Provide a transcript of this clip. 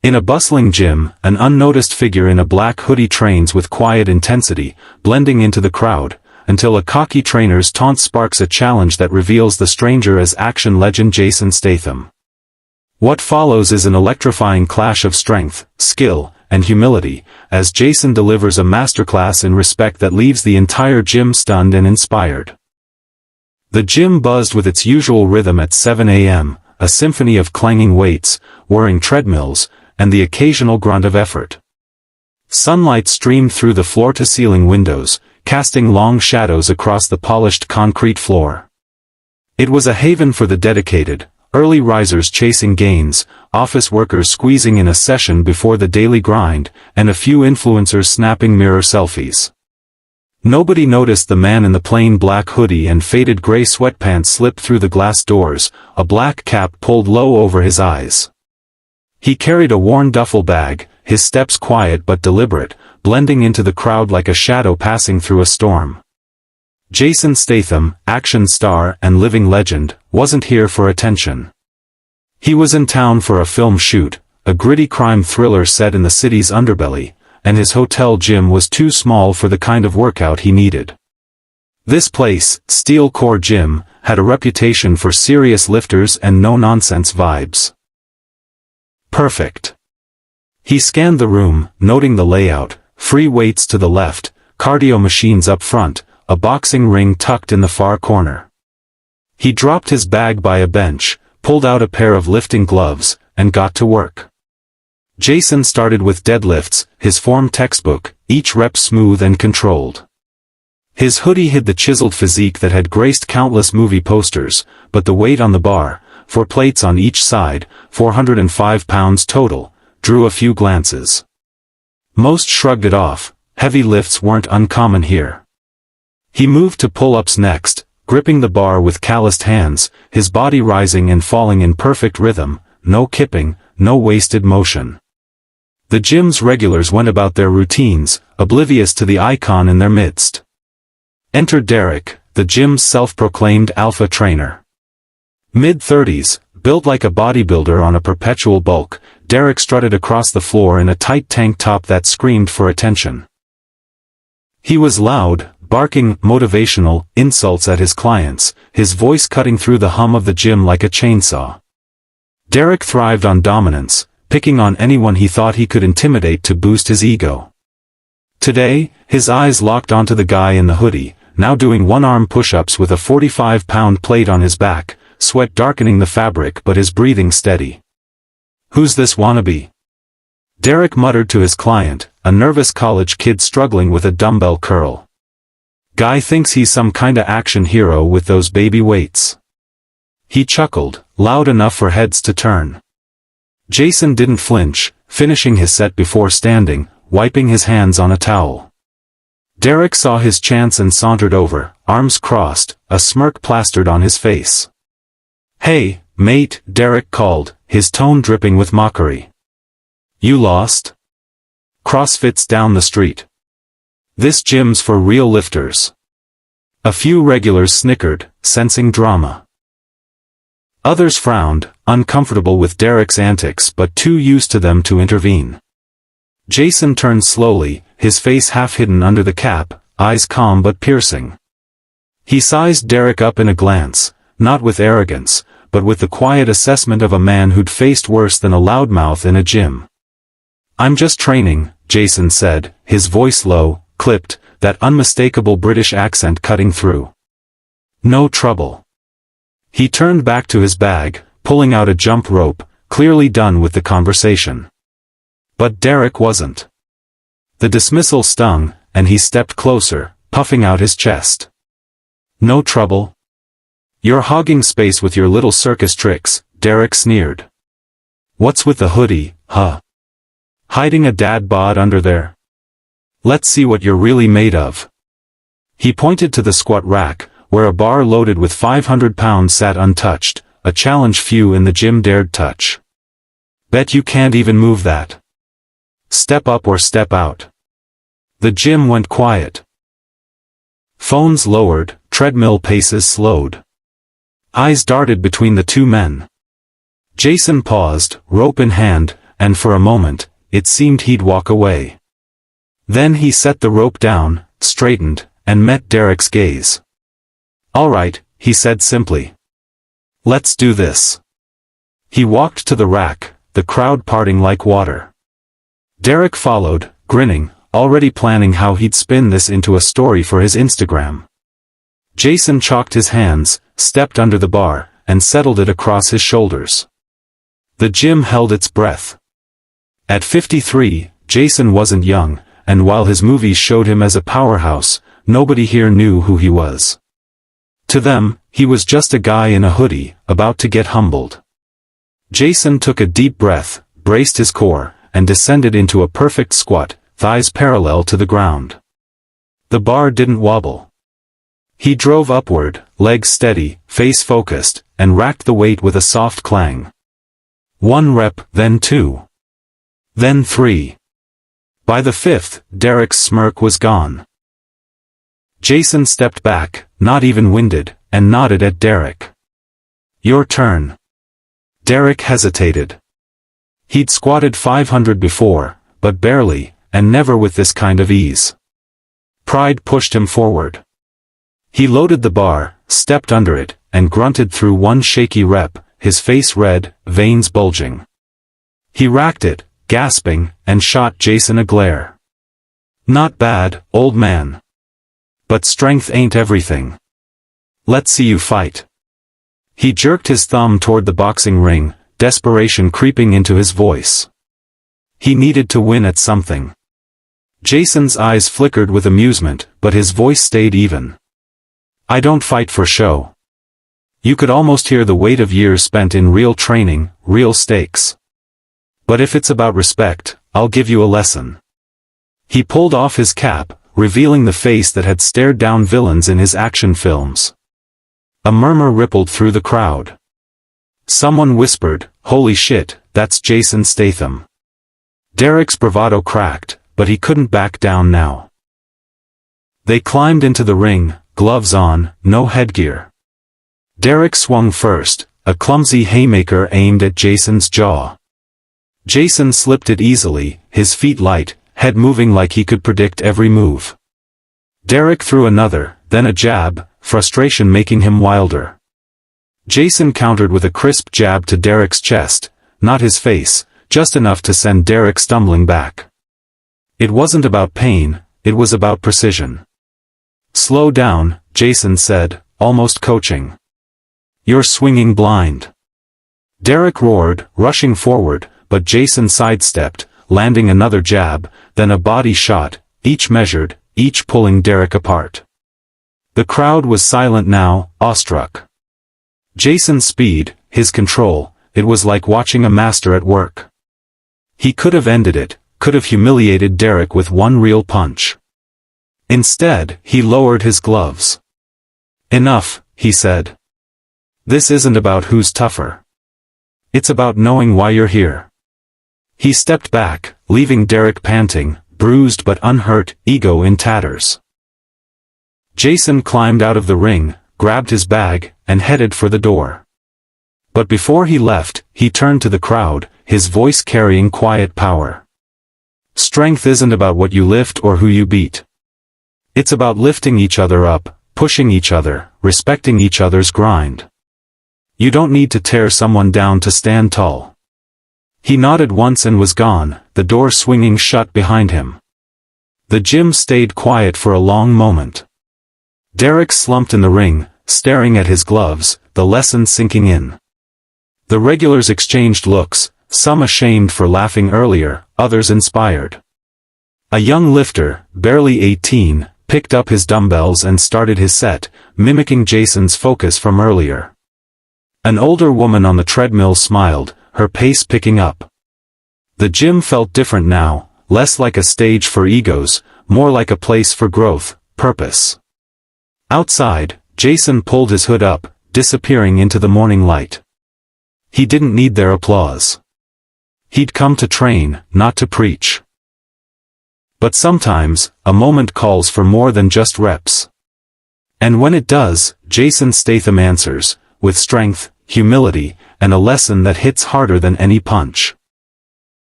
In a bustling gym, an unnoticed figure in a black hoodie trains with quiet intensity, blending into the crowd, until a cocky trainer's taunt sparks a challenge that reveals the stranger as action legend Jason Statham. What follows is an electrifying clash of strength, skill, and humility, as Jason delivers a masterclass in respect that leaves the entire gym stunned and inspired. The gym buzzed with its usual rhythm at 7 a.m., a symphony of clanging weights, whirring treadmills, and the occasional grunt of effort. Sunlight streamed through the floor-to-ceiling windows, casting long shadows across the polished concrete floor. It was a haven for the dedicated, early risers chasing gains, office workers squeezing in a session before the daily grind, and a few influencers snapping mirror selfies. Nobody noticed the man in the plain black hoodie and faded gray sweatpants slip through the glass doors, a black cap pulled low over his eyes. He carried a worn duffel bag, his steps quiet but deliberate, blending into the crowd like a shadow passing through a storm. Jason Statham, action star and living legend, wasn't here for attention. He was in town for a film shoot, a gritty crime thriller set in the city's underbelly, and his hotel gym was too small for the kind of workout he needed. This place, Steel Core Gym, had a reputation for serious lifters and no-nonsense vibes. Perfect. He scanned the room, noting the layout: free weights to the left, cardio machines up front, a boxing ring tucked in the far corner. He dropped his bag by a bench, pulled out a pair of lifting gloves, and got to work. Jason started with deadlifts, his form textbook, each rep smooth and controlled. His hoodie hid the chiseled physique that had graced countless movie posters, but the weight on the bar, 4 plates on each side, 405 pounds total, drew a few glances. Most shrugged it off. Heavy lifts weren't uncommon here. He moved to pull-ups next, gripping the bar with calloused hands, his body rising and falling in perfect rhythm, no kipping, no wasted motion. The gym's regulars went about their routines, oblivious to the icon in their midst. Enter Derek, the gym's self-proclaimed alpha trainer. Mid-30s, built like a bodybuilder on a perpetual bulk, Derek strutted across the floor in a tight tank top that screamed for attention. He was loud, barking motivational insults at his clients, his voice cutting through the hum of the gym like a chainsaw. Derek thrived on dominance, picking on anyone he thought he could intimidate to boost his ego. Today, his eyes locked onto the guy in the hoodie, now doing one-arm push-ups with a 45-pound plate on his back, sweat darkening the fabric but his breathing steady. "Who's this wannabe?" Derek muttered to his client, a nervous college kid struggling with a dumbbell curl. "Guy thinks he's some kinda action hero with those baby weights." He chuckled, loud enough for heads to turn. Jason didn't flinch, finishing his set before standing, wiping his hands on a towel. Derek saw his chance and sauntered over, arms crossed, a smirk plastered on his face. "Hey, mate," Derek called, his tone dripping with mockery. "You lost? CrossFit's down the street. This gym's for real lifters." A few regulars snickered, sensing drama. Others frowned, uncomfortable with Derek's antics but too used to them to intervene. Jason turned slowly, his face half hidden under the cap, eyes calm but piercing. He sized Derek up in a glance, not with arrogance, but with the quiet assessment of a man who'd faced worse than a loudmouth in a gym. "I'm just training," Jason said, his voice low, clipped, that unmistakable British accent cutting through. "No trouble." He turned back to his bag, pulling out a jump rope, clearly done with the conversation. But Derek wasn't. The dismissal stung, and he stepped closer, puffing out his chest. "No trouble? You're hogging space with your little circus tricks," Derek sneered. "What's with the hoodie, huh? Hiding a dad bod under there? Let's see what you're really made of." He pointed to the squat rack, where a bar loaded with 500 pounds sat untouched, a challenge few in the gym dared touch. "Bet you can't even move that. Step up or step out." The gym went quiet. Phones lowered, treadmill paces slowed. Eyes darted between the two men. Jason paused, rope in hand, and for a moment, it seemed he'd walk away. Then he set the rope down, straightened, and met Derek's gaze. "All right," he said simply. "Let's do this." He walked to the rack, the crowd parting like water. Derek followed, grinning, already planning how he'd spin this into a story for his Instagram. Jason chalked his hands, stepped under the bar, and settled it across his shoulders. The gym held its breath. At 53, Jason wasn't young, and while his movies showed him as a powerhouse, nobody here knew who he was. To them, he was just a guy in a hoodie, about to get humbled. Jason took a deep breath, braced his core, and descended into a perfect squat, thighs parallel to the ground. The bar didn't wobble. He drove upward, legs steady, face focused, and racked the weight with a soft clang. 1 rep, then 2. Then 3. By the 5th, Derek's smirk was gone. Jason stepped back, not even winded, and nodded at Derek. "Your turn." Derek hesitated. He'd squatted 500 before, but barely, and never with this kind of ease. Pride pushed him forward. He loaded the bar, stepped under it, and grunted through one shaky rep, his face red, veins bulging. He racked it, gasping, and shot Jason a glare. "Not bad, old man. But strength ain't everything. Let's see you fight." He jerked his thumb toward the boxing ring, desperation creeping into his voice. He needed to win at something. Jason's eyes flickered with amusement, but his voice stayed even. "I don't fight for show." You could almost hear the weight of years spent in real training, real stakes. "But if it's about respect, I'll give you a lesson." He pulled off his cap, revealing the face that had stared down villains in his action films. A murmur rippled through the crowd. Someone whispered, "Holy shit, that's Jason Statham." Derek's bravado cracked, but he couldn't back down now. They climbed into the ring, gloves on, no headgear. Derek swung first, a clumsy haymaker aimed at Jason's jaw. Jason slipped it easily, his feet light, head moving like he could predict every move. Derek threw another, then a jab, frustration making him wilder. Jason countered with a crisp jab to Derek's chest, not his face, just enough to send Derek stumbling back. It wasn't about pain, it was about precision. "Slow down," Jason said, almost coaching. "You're swinging blind." Derek roared, rushing forward, but Jason sidestepped, landing another jab, then a body shot, each measured, each pulling Derek apart. The crowd was silent now, awestruck. Jason's speed, his control, it was like watching a master at work. He could have ended it, could have humiliated Derek with one real punch. Instead, he lowered his gloves. "Enough," he said. "This isn't about who's tougher. It's about knowing why you're here." He stepped back, leaving Derek panting, bruised but unhurt, ego in tatters. Jason climbed out of the ring, grabbed his bag, and headed for the door. But before he left, he turned to the crowd, his voice carrying quiet power. "Strength isn't about what you lift or who you beat. It's about lifting each other up, pushing each other, respecting each other's grind. You don't need to tear someone down to stand tall." He nodded once and was gone, the door swinging shut behind him. The gym stayed quiet for a long moment. Derek slumped in the ring, staring at his gloves, the lesson sinking in. The regulars exchanged looks, some ashamed for laughing earlier, others inspired. A young lifter, barely 18, picked up his dumbbells and started his set, mimicking Jason's focus from earlier. An older woman on the treadmill smiled, her pace picking up. The gym felt different now, less like a stage for egos, more like a place for growth, purpose. Outside, Jason pulled his hood up, disappearing into the morning light. He didn't need their applause. He'd come to train, not to preach. But sometimes, a moment calls for more than just reps. And when it does, Jason Statham answers, with strength, humility, and a lesson that hits harder than any punch.